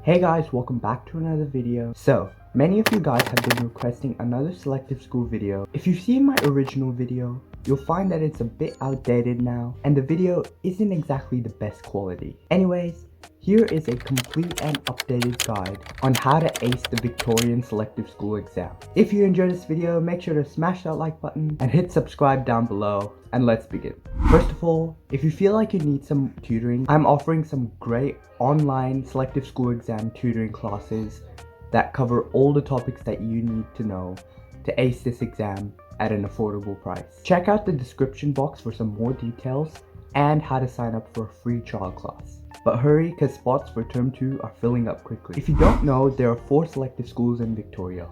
Hey guys, welcome back to another video. So, many of you guys have been requesting another selective school video. If you've seen my original video, you'll find that it's a bit outdated now, and the video isn't exactly the best quality. Anyways, here is a complete and updated guide on how to ace the Victorian Selective School Exam. If you enjoyed this video, make sure to smash that like button and hit subscribe down below, and let's begin. First of all, if you feel like you need some tutoring, I'm offering some great online selective school exam tutoring classes that cover all the topics that you need to know to ace this exam at an affordable price. Check out the description box for some more details and how to sign up for a free trial class. But hurry, because spots for term 2 are filling up quickly. If you don't know, there are 4 selective schools in Victoria: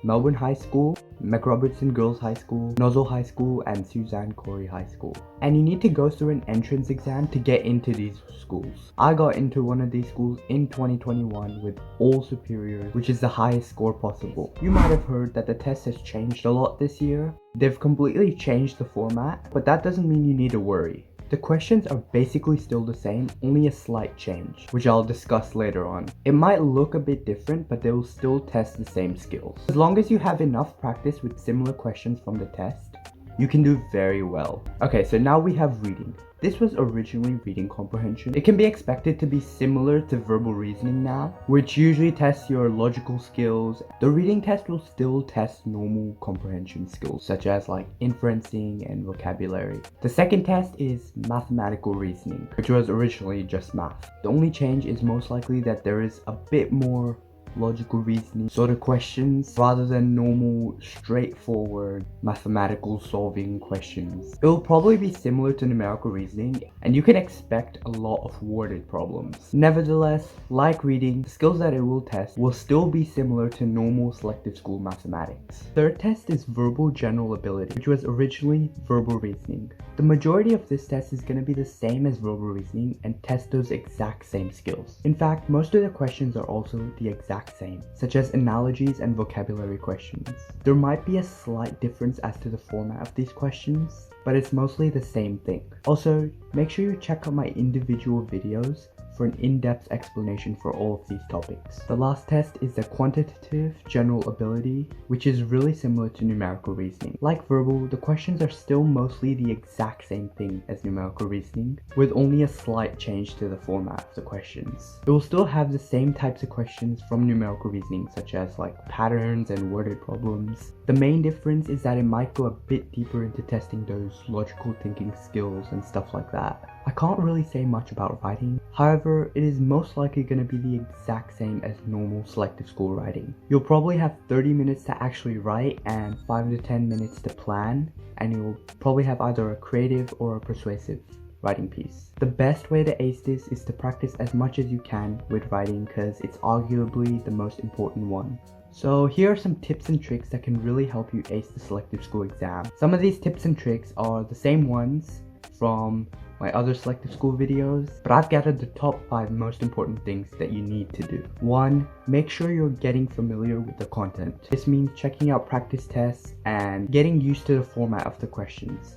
Melbourne High School, McRobertson Girls High School, Nozzle High School, and Suzanne Corey High School. And you need to go through an entrance exam to get into these schools. I got into one of these schools in 2021 with all superiors, which is the highest score possible. You might have heard that the test has changed a lot this year. They've completely changed the format, but that doesn't mean you need to worry. The questions are basically still the same, only a slight change, which I'll discuss later on. It might look a bit different, but they will still test the same skills. As long as you have enough practice with similar questions from the test, you can do very well. Okay, so now we have reading. This was originally reading comprehension. It can be expected to be similar to verbal reasoning now, which usually tests your logical skills. The reading test will still test normal comprehension skills, such as like inferencing and vocabulary. The second test is mathematical reasoning, which was originally just math. The only change is most likely that there is a bit more logical reasoning sort of questions rather than normal straightforward mathematical solving questions. It will probably be similar to numerical reasoning, and you can expect a lot of worded problems. Nevertheless, like reading, the skills that it will test will still be similar to normal selective school mathematics. Third test is verbal general ability, which was originally verbal reasoning. The majority of this test is going to be the same as verbal reasoning and test those exact same skills. In fact, most of the questions are also the exact same, such as analogies and vocabulary questions. There might be a slight difference as to the format of these questions, but it's mostly the same thing. Also, make sure you check out my individual videos for an in-depth explanation for all of these topics. The last test is the quantitative general ability, which is really similar to numerical reasoning. Like verbal, the questions are still mostly the exact same thing as numerical reasoning, with only a slight change to the format of the questions. It will still have the same types of questions from numerical reasoning, such as like patterns and worded problems. The main difference is that it might go a bit deeper into testing those logical thinking skills and stuff like that. I can't really say much about writing, however, it is most likely going to be the exact same as normal selective school writing. You'll probably have 30 minutes to actually write and 5 to 10 minutes to plan, and you'll probably have either a creative or a persuasive writing piece. The best way to ace this is to practice as much as you can with writing, because it's arguably the most important one. So here are some tips and tricks that can really help you ace the selective school exam. Some of these tips and tricks are the same ones from my other selective school videos, but I've gathered the top 5 most important things that you need to do. 1. Make sure you're getting familiar with the content. This means checking out practice tests and getting used to the format of the questions.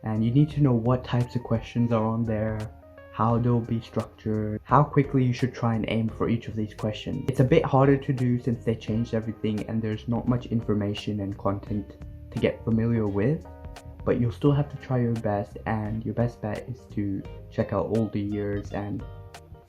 And you need to know what types of questions are on there, how they'll be structured, how quickly you should try and aim for each of these questions. It's a bit harder to do since they changed everything and there's not much information and content to get familiar with. But you'll still have to try your best, and your best bet is to check out older years and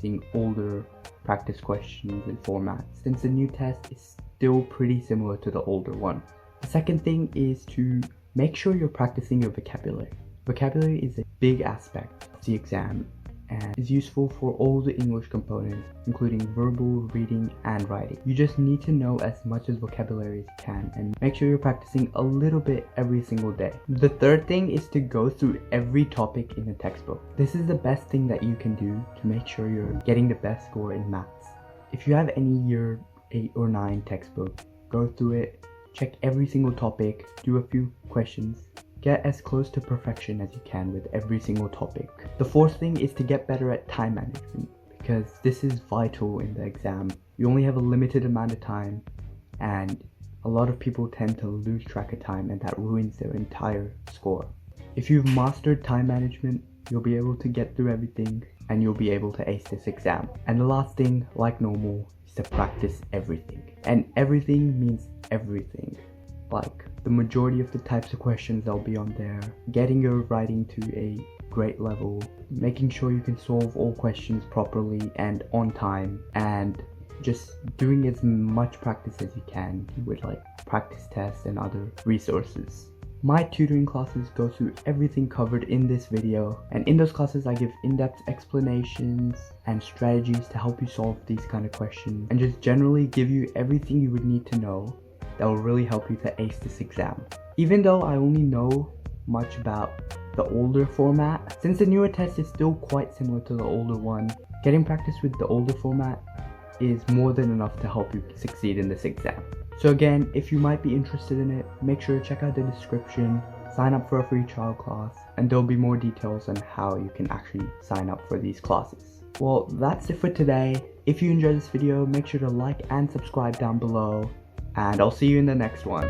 seeing older practice questions and formats, since the new test is still pretty similar to the older one. The second thing is to make sure you're practicing your vocabulary. Vocabulary is a big aspect of the exam and is useful for all the English components, including verbal, reading, and writing. You just need to know as much as vocabulary as you can and make sure you're practicing a little bit every single day. The third thing is to go through every topic in the textbook. This is the best thing that you can do to make sure you're getting the best score in maths. If you have any year 8 or 9 textbook, go through it, check every single topic, do a few questions. Get as close to perfection as you can with every single topic. The fourth thing is to get better at time management, because this is vital in the exam. You only have a limited amount of time, and a lot of people tend to lose track of time, and that ruins their entire score. If you've mastered time management, you'll be able to get through everything and you'll be able to ace this exam. And the last thing, like normal, is to practice everything. And everything means everything. Like the majority of the types of questions that'll be on there, getting your writing to a great level, making sure you can solve all questions properly and on time, and just doing as much practice as you can with like practice tests and other resources. My tutoring classes go through everything covered in this video, and in those classes I give in-depth explanations and strategies to help you solve these kind of questions, and just generally give you everything you would need to know that will really help you to ace this exam. Even though I only know much about the older format, since the newer test is still quite similar to the older one, getting practice with the older format is more than enough to help you succeed in this exam. So again, if you might be interested in it, make sure to check out the description, sign up for a free trial class, and there'll be more details on how you can actually sign up for these classes. Well, that's it for today. If you enjoyed this video, make sure to like and subscribe down below, and I'll see you in the next one.